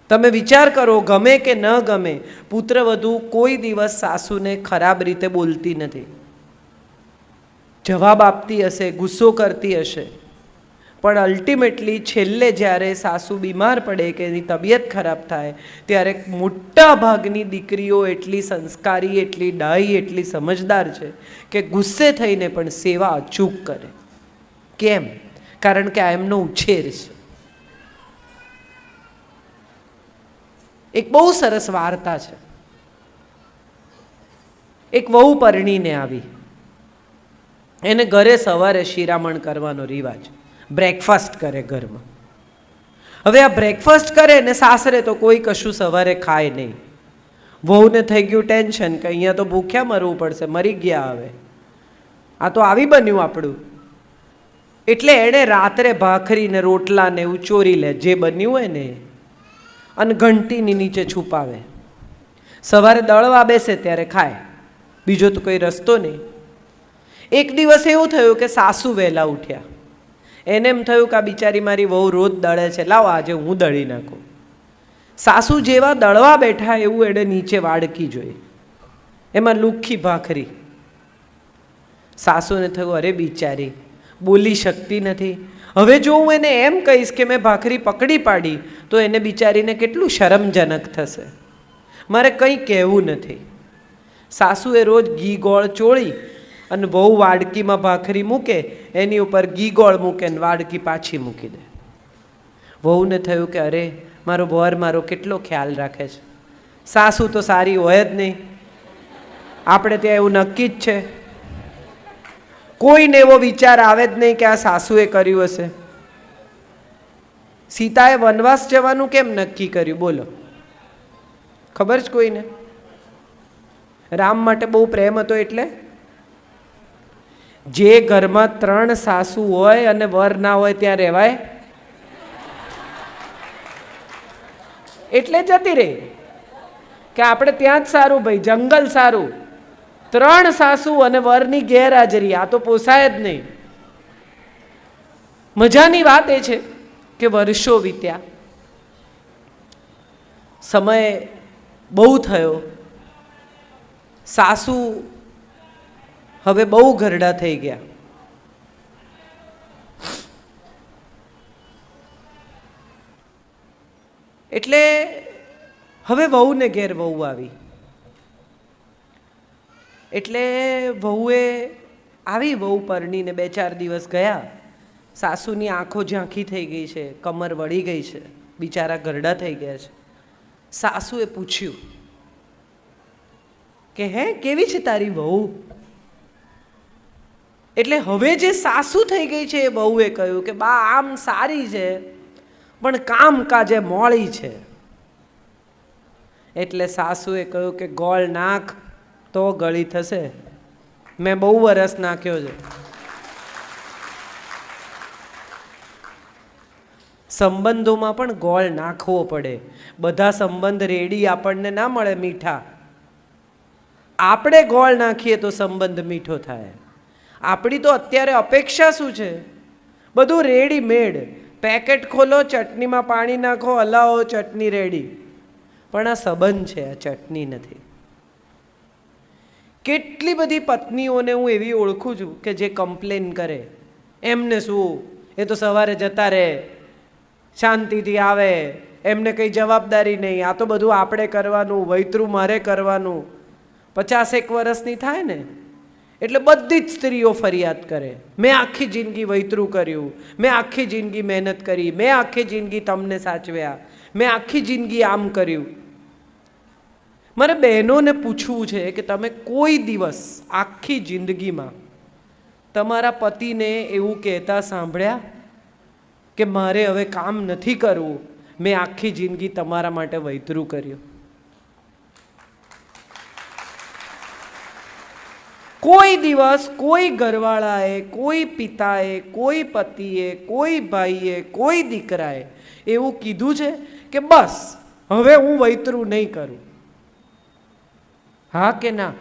તમે વિચાર કરો, ગમે કે ન ગમે, પુત્રવધુ કોઈ દિવસ સાસુને ખરાબ રીતે બોલતી નથી. જવાબ આપતી હશે, ગુસ્સો કરતી હશે, પણ અલ્ટિમેટલી છેલ્લે જ્યારે સાસુ બીમાર પડે કે એની તબિયત ખરાબ થાય ત્યારે મોટા ભાગની દીકરીઓ એટલી સંસ્કારી, એટલી ડાહી, એટલી સમજદાર છે કે ગુસ્સે થઈને પણ સેવા અચૂક કરે. કેમ? કારણ કે આ એમનો ઉછેર છે. એક બહુ સરસ વાર્તા છે. એક વહુ પરણીને આવી, એને ઘરે સવારે શિરામણ કરવાનો રિવાજ, બ્રેકફાસ્ટ કરે ઘરમાં. હવે આ બ્રેકફાસ્ટ કરે ને સાસરે તો કોઈ કશું સવારે ખાય નહીં. વહુને થઈ ગયું ટેન્શન કે અહીંયા તો ભૂખ્યા મરવું પડશે, મરી ગયા હવે, આ તો આવી બન્યું આપણું. એટલે એણે રાત્રે ભાખરી ને રોટલા ને એવું ચોરી લે, જે બન્યું હોય ને, અને ઘંટીની નીચે છુપાવે. સવારે દળવા બેસે ત્યારે ખાય, બીજો તો કોઈ રસ્તો નહીં. એક દિવસ એવું થયું કે સાસુ વહેલા ઉઠ્યા. એને એમ થયું કે આ બિચારી મારી વહુ રોજ દળે છે, લાવો આજે હું દળી નાખું. સાસુ જેવા દળવા બેઠા એવું એણે નીચે વાડકી જોઈ, એમાં લુખ્ખી ભાખરી. સાસુને થયું, અરે બિચારી બોલી શકતી નથી, હવે જો હું એને એમ કહીશ કે મેં ભાખરી પકડી પાડી તો એને બિચારીને કેટલું શરમજનક થશે, મારે કંઈ કહેવું નથી. સાસુએ રોજ ઘી ગોળ ચોળી અને વહુ વાડકીમાં ભાખરી મૂકે, એની ઉપર ઘી ગોળ મૂકે ને વાડકી પાછી મૂકી દે. વહુને થયું કે અરે મારો વર મારો કેટલો ખ્યાલ રાખે છે. સાસુ તો સારી હોય જ નહીં, આપણે ત્યાં એવું નક્કી જ છે. કોઈને એવો વિચાર આવે જ નહીં કે આ સાસુએ કર્યું હશે. સીતાએ વનવાસ જવાનું કેમ નક્કી કર્યું બોલો? ખબર છે કોઈને? રામ માટે બહુ પ્રેમ હતો. એટલે જે ઘરમાં 3 સાસુ હોય અને વર ના હોય ત્યાં રહેવાય? એટલે જતી રહી કે આપણે ત્યાં જ સારું ભાઈ, જંગલ સારું. 3 સાસુ અને વરની ગેરહાજરી, આ તો પોસાય જ નહીં. મજાની વાત એ છે કે વર્ષો વીત્યા, સમય બહુ થયો, સાસુ હવે બહુ ઘરડા થઈ ગયા. એટલે હવે વહુને ઘેર વહુ આવી. એટલે વહુએ આવી, વહુ પરણીને 2-4 દિવસ ગયા, સાસુની આંખો ઝાંખી થઈ ગઈ છે, કમર વળી ગઈ છે, બિચારા ઘરડા થઈ ગયા છે. સાસુએ પૂછ્યું કે હે કેવી છે તારી વહુ? એટલે હવે જે સાસુ થઈ ગઈ છે એ વહુએ કહ્યું કે બા આમ સારી છે પણ કામકાજે મોળી છે. એટલે સાસુએ કહ્યું કે ગોળ નાખ તો ગળી થશે, મેં બહુ વરસ નાખ્યો છે. સંબંધોમાં પણ ગોળ નાખવો પડે. બધા સંબંધ રેડી આપણને ના મળે મીઠા, આપણે ગોળ નાખીએ તો સંબંધ મીઠો થાય. આપણી તો અત્યારે અપેક્ષા શું છે? બધું રેડીમેડ, પેકેટ ખોલો, ચટણીમાં પાણી નાખો, હલાવો, ચટણી રેડી. પણ આ સંબંધ છે, આ ચટણી નથી. કેટલી બધી પત્નીઓને હું એવી ઓળખું છું કે જે કમ્પ્લેન કરે, એમને શું, એ તો સવારે જતા રહે, શાંતિથી આવે, એમને કંઈ જવાબદારી નહીં, આ તો બધું આપણે કરવાનું, વૈતરું મારે કરવાનું. 50 વર્ષની થાય ને એટલે બધી જ સ્ત્રીઓ ફરિયાદ કરે, મેં આખી જિંદગી વૈતરું કર્યું, મેં આખી જિંદગી મહેનત કરી, મેં આખી જિંદગી તમને સાચવ્યા, મેં આખી જિંદગી આમ કર્યું. મારે બહેનોને પૂછવું છે કે તમે કોઈ દિવસ આખી જિંદગીમાં તમારા પતિને એવું કહેતા સાંભળ્યા કે મારે હવે કામ નથી કરવું, મેં આખી જિંદગી તમારા માટે વૈતરું કર્યું? કોઈ દિવસ કોઈ ઘરવાળાએ, કોઈ પિતાએ, કોઈ પતિએ, કોઈ ભાઈએ, કોઈ દીકરાએ એવું કીધું છે કે બસ હવે હું વૈતરું નહીં કરું? હા કે ના?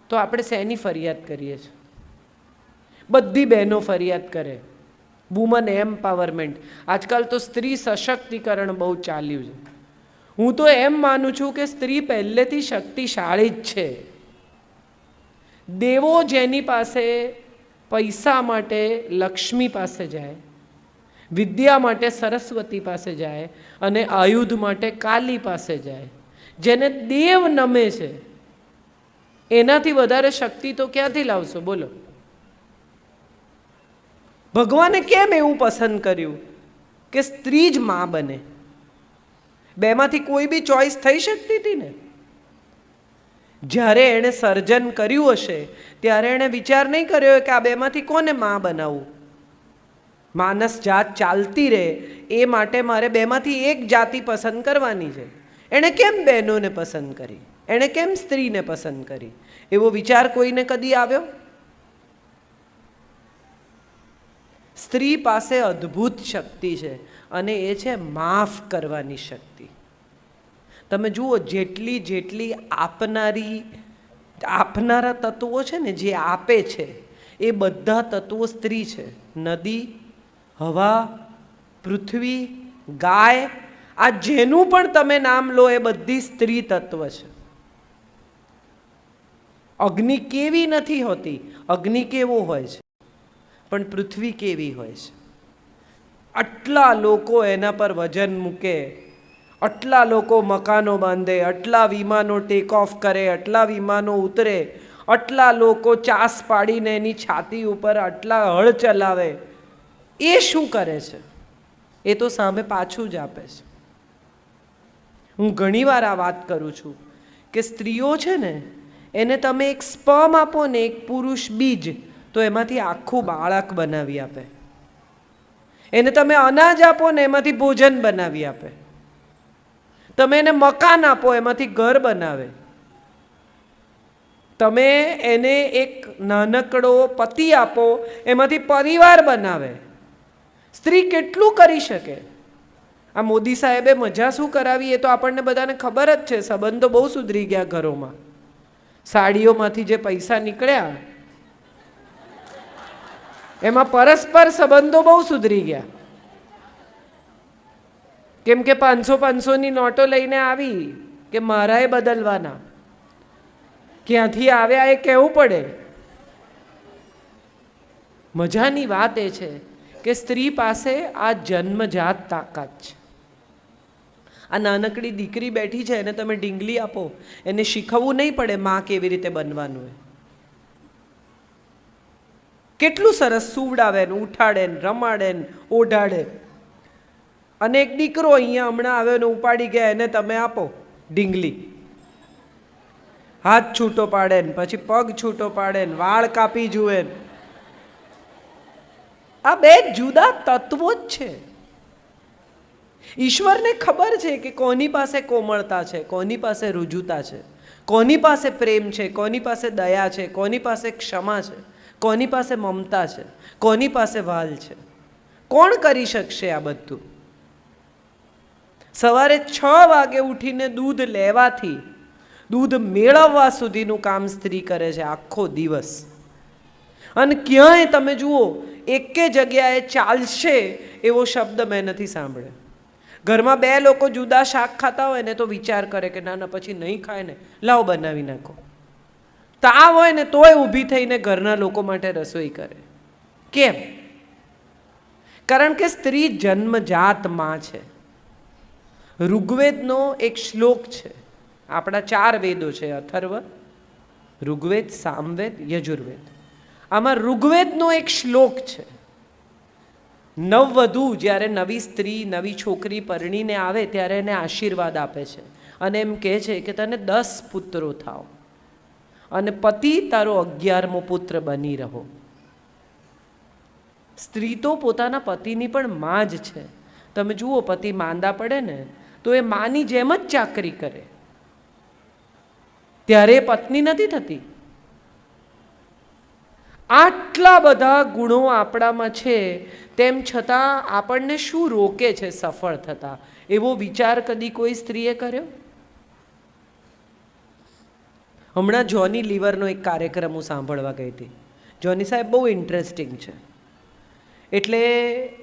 તો આપણે શેની ફરિયાદ કરીએ છીએ? બધી બહેનો ફરિયાદ કરે વુમન એમ્પાવરમેન્ટ. આજકાલ તો સ્ત્રી સશક્તિકરણ બહુ ચાલ્યું છે. હું તો એમ માનું છું કે સ્ત્રી પહેલેથી શક્તિશાળી જ છે. દેવો જેની પાસે પૈસા માટે લક્ષ્મી પાસે જાય, વિદ્યા માટે સરસ્વતી પાસે જાય અને આયુધ માટે કાલી પાસે જાય, જેને દેવ નમે છે, એનાથી વધારે શક્તિ તો ક્યાંથી લાવશો બોલો? ભગવાને કેમ એવું પસંદ કર્યું કે સ્ત્રી જ માં બને? બેમાંથી કોઈ બી ચોઈસ થઈ શકતી હતી ને? જ્યારે એણે સર્જન કર્યું હશે ત્યારે એણે વિચાર નહીં કર્યો કે આ બેમાંથી કોને માં બનાવવું. માનસ જાત ચાલતી રહે એ માટે મારે બેમાંથી એક જાતિ પસંદ કરવાની છે. એણે કેમ બહેનોને પસંદ કરી? એણે કેમ સ્ત્રીને પસંદ કરી? એવો વિચાર કોઈને કદી આવ્યો? સ્ત્રી પાસે અદ્ભુત શક્તિ છે અને એ છે માફ કરવાની શક્તિ. તમે જુઓ, જેટલી જેટલી આપનારા તત્વો છે ને, જે આપે છે એ બધા તત્વો સ્ત્રી છે. નદી, હવા, પૃથ્વી, ગાય, આ જેનું પણ તમે નામ લો એ બધી સ્ત્રી તત્વ છે. અગ્નિ કેવી નથી હોતી, અગ્નિ કેવો હોય છે, પણ પૃથ્વી કેવી હોય છે. આટલા લોકો એના પર વજન મૂકે, આટલા લોકો મકાનો બાંધે, આટલા વિમાનો ટેક ઓફ કરે, આટલા વિમાનો ઉતરે, આટલા લોકો ચાસ પાડીને એની છાતી ઉપર આટલા હળ ચલાવે. એ શું કરે છે? એ તો સામે પાછું જ આપે છે. હું ઘણીવાર આ વાત કરું છું કે સ્ત્રીઓ છે ને, એને તમે એક સ્પર્મ આપો ને, એક પુરુષ બીજ, તો એમાંથી આખું બાળક બનાવી આપે. એને તમે અનાજ આપો ને, એમાંથી ભોજન બનાવી આપે. તમે એને મકાન આપો, એમાંથી ઘર બનાવે. તમે એને એક નાનકડો પતિ આપો, એમાંથી પરિવાર બનાવે. સ્ત્રી કેટલું કરી શકે? આ મોદી સાહેબે મજા શું કરાવી એ તો આપણને બધાને ખબર જ છે. સંબંધો બહુ સુધરી ગયા ઘરોમાં. સાડીઓમાંથી જે પૈસા નીકળ્યા એમાં પરસ્પર સંબંધો બહુ સુધરી ગયા. કેમ કે 500-500ની નોટો લઈને આવી કે મારાએ બદલવાના. ક્યાંથી આવ્યા એ કહેવું પડે. મજાની વાત એ છે કે સ્ત્રી પાસે આ જન્મજાત તાકાત છે. આ નાનકડી દીકરી બેઠી છે, એને તમે ડીંગલી આપો, એને શીખવવું નહીં પડે માં કેવી રીતે બનવાનું. કેટલું સરસ સુવડાવે ને, ઉઠાડે ને, રમાડે ને, ઓઢાડે. અને એક દીકરો અહીંયા હમણાં આવ્યો ને ઉપાડી ગયા, એને તમે આપો ડીંગલી, હાથ છૂટો પાડે ને, પછી પગ છૂટો પાડે ને, વાળ કાપી જુએ. આ બે જુદા તત્વો જ છે. ઈશ્વરને ખબર છે કે કોની પાસે કોમળતા છે, કોની પાસે રુજુતા છે, કોની પાસે પ્રેમ છે, કોની પાસે દયા છે, કોની પાસે ક્ષમા છે, કોની પાસે મમતા છે, કોની પાસે વાલ છે. કોણ કરી શકશે આ બધું? સવારે 6 વાગે ઉઠીને દૂધ લેવાથી દૂધ મેળવવા સુધીનું કામ સ્ત્રી કરે છે આખો દિવસ. અને ક્યાંય તમે જુઓ એકે જગ્યાએ ચાલશે એવો શબ્દ મેં નથી સાંભળ્યો. ઘરમાં 2 લોકો જુદા શાક ખાતા હોય ને તો વિચાર કરે કે ના ના પછી નહીં ખાય ને, લાવ બનાવી નાખો. તાવ હોય ને તોય ઊભી થઈને ઘરના લોકો માટે રસોઈ કરે. કેમ? કારણ કે સ્ત્રી જન્મજાત માં છે. ઋગ્વેદનો એક શ્લોક છે. આપણા 4 વેદો છે, અથર્વ, ઋગ્વેદ, સામવેદ, યજુર્વેદ. આમાં ઋગ્વેદનો એક શ્લોક છે. નવવધુ જ્યારે નવી સ્ત્રી, નવી છોકરી પરણીને આવે ત્યારે એને આશીર્વાદ આપે છે અને એમ કહે છે કે તને 10 પુત્રો થાવ અને પતિ તારો 11મો પુત્ર બની રહો. સ્ત્રી તો પોતાના પતિની પણ માં જ છે. તમે જુઓ, પતિ માંદા પડે ને તો એ માની જેમ જ ચાકરી કરે, ત્યારે પત્ની નથી થતી. આટલા બધા ગુણો આપણામાં છે, તેમ છતાં આપણને શું રોકે છે સફળ થતા? એવો વિચાર કદી કોઈ સ્ત્રીએ કર્યો? હમણાં જોની લીવરનો એક કાર્યક્રમ હું સાંભળવા ગઈ હતી. જોની સાહેબ બહુ ઇન્ટરેસ્ટિંગ છે. એટલે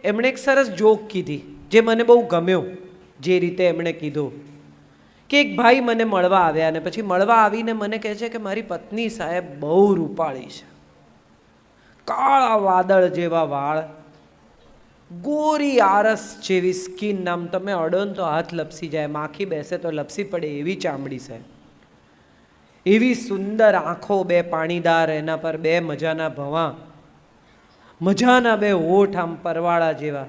એમણે એક સરસ જોક કીધી જે મને બહુ ગમ્યો. જે રીતે એમણે કીધું કે એક ભાઈ મને મળવા આવ્યા અને પછી મળવા આવીને મને કહે છે કે મારી પત્ની સાહેબ બહુ રૂપાળી છે, કાળા વાદળ જેવા વાળ, ગોરી આરસ જેવી સ્કિન, આમ તમે અડો ને તો હાથ લપસી જાય, માખી બેસે તો લપસી પડે એવી ચામડી છે, એવી સુંદર આંખો, બે પાણીદાર, એના પર બે મજાના ભવાં, મજાના બે હોઠ આમ પરવાળા જેવા,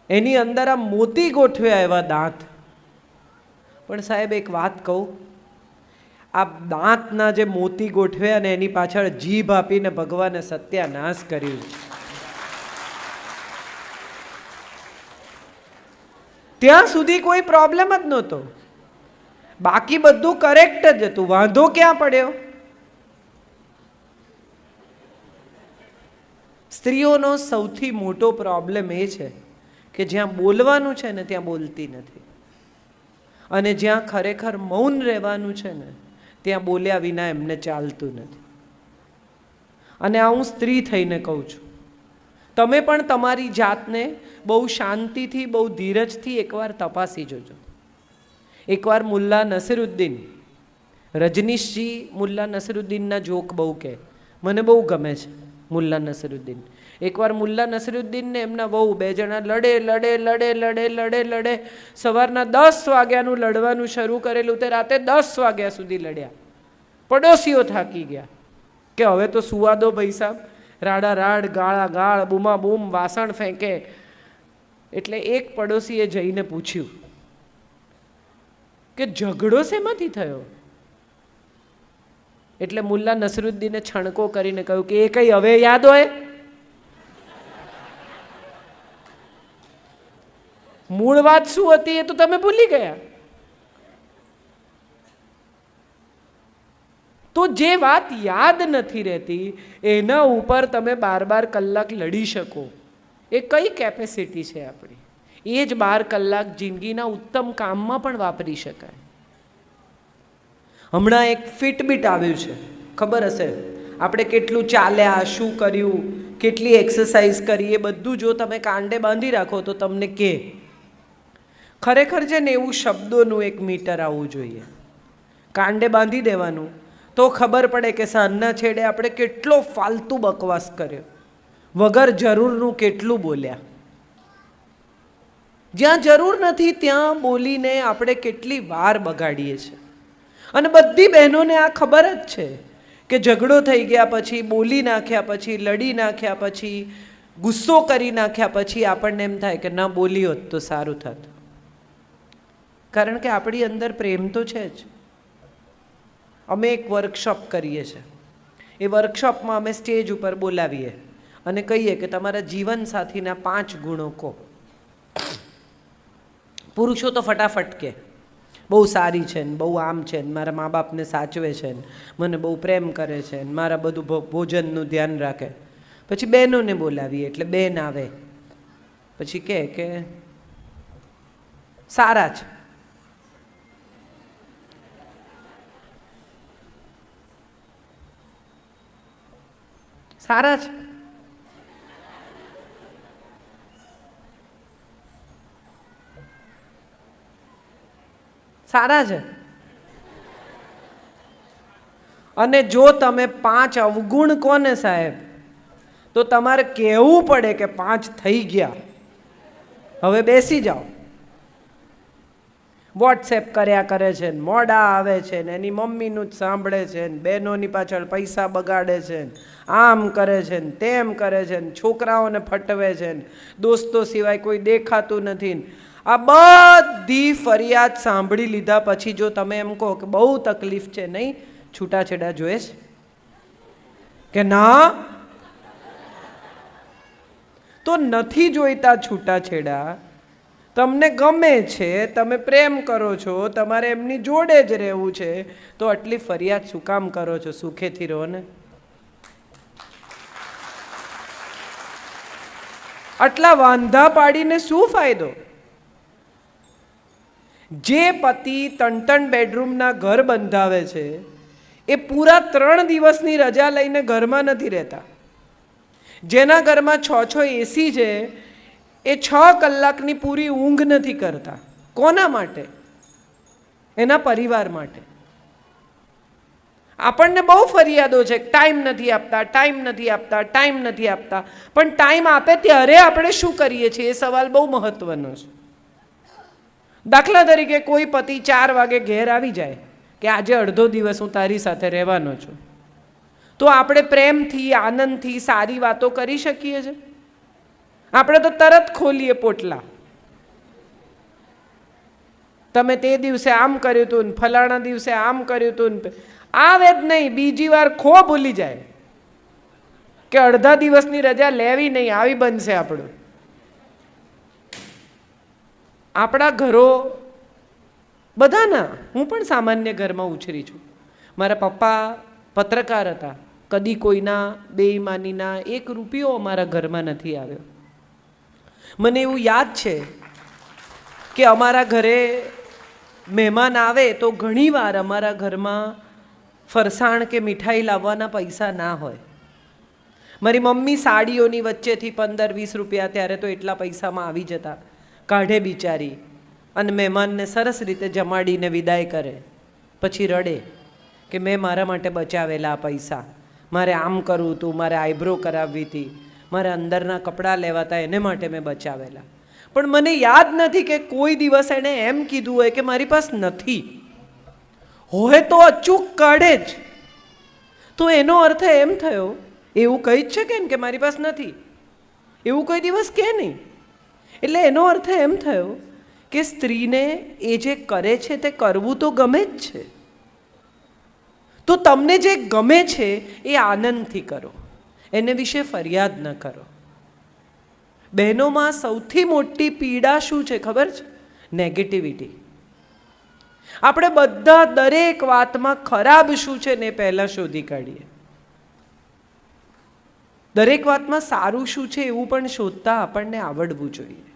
એની અંદર આમ મોતી ગોઠવ્યા એવા દાંત. પણ સાહેબ એક વાત કહું, આ દાંતના જે મોતી ગોઠવ્યા ને એની પાછળ જીભ આપીને ભગવાને સત્યાનાશ કર્યું. ત્યાં સુધી કોઈ પ્રોબ્લેમ જ નહોતો, બાકી બધું કરેક્ટ જ હતું, વાંધો ક્યાં પડ્યો? સ્ત્રીઓનો સૌથી મોટો પ્રોબ્લેમ એ છે કે જ્યાં બોલવાનું છે ને ત્યાં બોલતી નથી, અને જ્યાં ખરેખર મૌન રહેવાનું છે ને ત્યાં બોલ્યા વિના એમને ચાલતું નથી. અને આ હું સ્ત્રી થઈને કહું છું, તમે પણ તમારી જાતને બહુ શાંતિથી, બહુ ધીરજથી એકવાર તપાસી જોજો. એકવાર મુલ્લા નસીરુદ્દીન, રજનીશજી મુલ્લા નસીરુદ્દીનના જોક બહુ કહે, મને બહુ ગમે છે મુલ્લા નસીરુદ્દીન. એકવાર મુલ્લા નસીરુદ્દીનને એમના બહુ બે જણા લડે. સવારના 10 વાગ્યાનું લડવાનું શરૂ કરેલું તે રાતે 10 વાગ્યા સુધી લડ્યા. પડોશીઓ થાકી ગયા કે હવે તો સુવા દો ભાઈ સાહેબ, રાડા રાડ, ગાળા ગાળ, બૂમા બૂમ, વાસણ ફેંકે. એટલે એક પડોશીએ જઈને પૂછ્યું કે ઝઘડો શેમાંથી થયો? એટલે મુલ્લા નસરુદ્દીને છણકો કરીને કહ્યું કે એ કઈ હવે યાદ હોય? મૂળ વાત શું હતી એ તો તમે ભૂલી ગયા. તો જે વાત યાદ નથી રહેતી એના ઉપર તમે 12 કલાક લડી શકો, એ કઈ કેપેસિટી છે આપણી? એ જ 12 કલાક જિંદગીના ઉત્તમ કામમાં પણ વાપરી શકાય. હમણાં એક ફિટબિટ આવ્યું છે, ખબર હશે, આપણે કેટલું ચાલ્યા, શું કર્યું, કેટલી એક્સરસાઇઝ કરી, એ બધું જો તમે કાંડે બાંધી રાખો તો તમને કે ખરેખર છે ને એવું શબ્દોનું એક મીટર આવવું જોઈએ. કાંડે બાંધી દેવાનું તો ખબર પડે કે સાંજના છેડે આપણે કેટલો ફાલતુ બકવાસ કર્યો, વગર જરૂરનું કેટલું બોલ્યા. જ્યાં જરૂર નથી ત્યાં બોલીને આપણે કેટલી વાર બગાડીએ છીએ. અને બધી બહેનોને આ ખબર જ છે કે ઝઘડો થઈ ગયા પછી, બોલી નાખ્યા પછી, લડી નાખ્યા પછી, ગુસ્સો કરી નાખ્યા પછી આપણને એમ થાય કે ના બોલી હોત તો સારું થાત. કારણ કે આપણી અંદર પ્રેમ તો છે જ. અમે એક વર્કશોપ કરીએ છીએ, એ વર્કશોપમાં અમે સ્ટેજ ઉપર બોલાવીએ અને કહીએ કે તમારા જીવનસાથીના 5 ગુણો કહો. પુરુષો તો ફટાફટ કે બહુ સારી છે ને, બહુ આમ છે ને, મારા મા બાપને સાચવે છે ને, મને બહુ પ્રેમ કરે છે ને, મારા બધું ભોજનનું ધ્યાન રાખે. પછી બહેનોને બોલાવીએ એટલે બેન આવે, પછી કે સારા છે. સારા છે. સારા છે. અને જો તમે 5 અવગુણ કોને સાહેબ, તો તમારે કહેવું પડે કે 5 થઈ ગયા, હવે બેસી જાઓ. વોટ્સએપ કર્યા કરે છે ને, મોડા આવે છે ને, એની મમ્મીનું જ સાંભળે છે ને, બહેનોની પાછળ પૈસા બગાડે છે ને, આમ કરે છે ને, તેમ કરે છે ને, છોકરાઓને ફટવે છે ને, દોસ્તો સિવાય કોઈ દેખાતું નથી ને. આ બધી ફરિયાદ સાંભળી લીધા પછી જો તમે એમ કહો કે બહુ તકલીફ છે, નહીં છૂટાછેડા જોઈએ છે કે ના, તો નથી જોઈતા છૂટાછેડા. તમને ગમે છે, તમે પ્રેમ કરો છો, તમારે એમની જોડે જ રહેવું છે, તો આટલી ફરિયાદ શું કામ કરો છો? સુખેથી રહો ને. આટલા વાંધા પાડીને શું ફાયદો? જે પતિ 3 બેડરૂમના ઘર બંધાવે છે એ પૂરા 3 દિવસની રજા લઈને ઘરમાં નથી રહેતા. જેના ઘરમાં 6 એસી છે એ 6 કલાકની પૂરી ઊંઘ નથી કરતા. કોના માટે? એના પરિવાર માટે. આપણને બહુ ફરિયાદો છે, ટાઈમ નથી આપતા, ટાઈમ નથી આપતા, ટાઈમ નથી આપતા. પણ ટાઈમ આપે ત્યારે આપણે શું કરીએ છીએ એ સવાલ બહુ મહત્વનો છે. દાખલા તરીકે કોઈ પતિ 4 વાગે ઘેર આવી જાય કે આજે અડધો દિવસ હું તારી સાથે રહેવાનો છું, તો આપણે પ્રેમથી, આનંદથી સારી વાતો કરી શકીએ છીએ? આપણે તો તરત ખોલીએ પોટલા. તમે તે દિવસે આમ કર્યું હતું ને ફલાણા દિવસે આમ કર્યું હતું ને આવે જ નહીં. બીજી વાર ખો ભૂલી જાય કે અડધા દિવસની રજા લેવી નહીં, આવી બનશે આપણું. આપણા ઘરો બધાના, હું પણ સામાન્ય ઘરમાં ઉછરી છું. મારા પપ્પા પત્રકાર હતા. કદી કોઈના બેઈમાનીના 1 રૂપિયો અમારા ઘરમાં નથી આવ્યો. મને એવું યાદ છે કે અમારા ઘરે મહેમાન આવે તો ઘણીવાર અમારા ઘરમાં ફરસાણ કે મીઠાઈ લાવવાના પૈસા ના હોય. મારી મમ્મી સાડીઓની વચ્ચેથી 15-20 રૂપિયા, ત્યારે તો એટલા પૈસામાં આવી જતા, કાઢે બિચારી અને મહેમાનને સરસ રીતે જમાડીને વિદાય કરે. પછી રડે કે મેં મારા માટે બચાવેલા પૈસા, મારે આમ કરવું હતું, મારે આઈબ્રો કરાવવી હતી, મારે અંદરના કપડાં લેવા હતા, એને માટે મેં બચાવેલા. પણ મને યાદ નથી કે કોઈ દિવસ એણે એમ કીધું હોય કે મારી પાસે નથી. હોય તો અચૂક કાઢે જ. તો એનો અર્થ એમ થયો, એવું કહી જ શકે ને કે મારી પાસે નથી, એવું કોઈ દિવસ કે નહીં. એટલે એનો અર્થ એમ થયો કે સ્ત્રીને એ જે કરે છે તે કરવું તો ગમે જ છે. તો તમને જે ગમે છે એ આનંદથી કરો, એને વિશે ફરિયાદ ન કરો. બહેનોમાં સૌથી મોટી પીડા શું છે ખબર છે? નેગેટિવિટી. આપણે બધા દરેક વાતમાં ખરાબ શું છે ને પહેલાં શોધી કાઢીએ. દરેક વાતમાં સારું શું છે એવું પણ શોધતા આપણને આવડવું જોઈએ.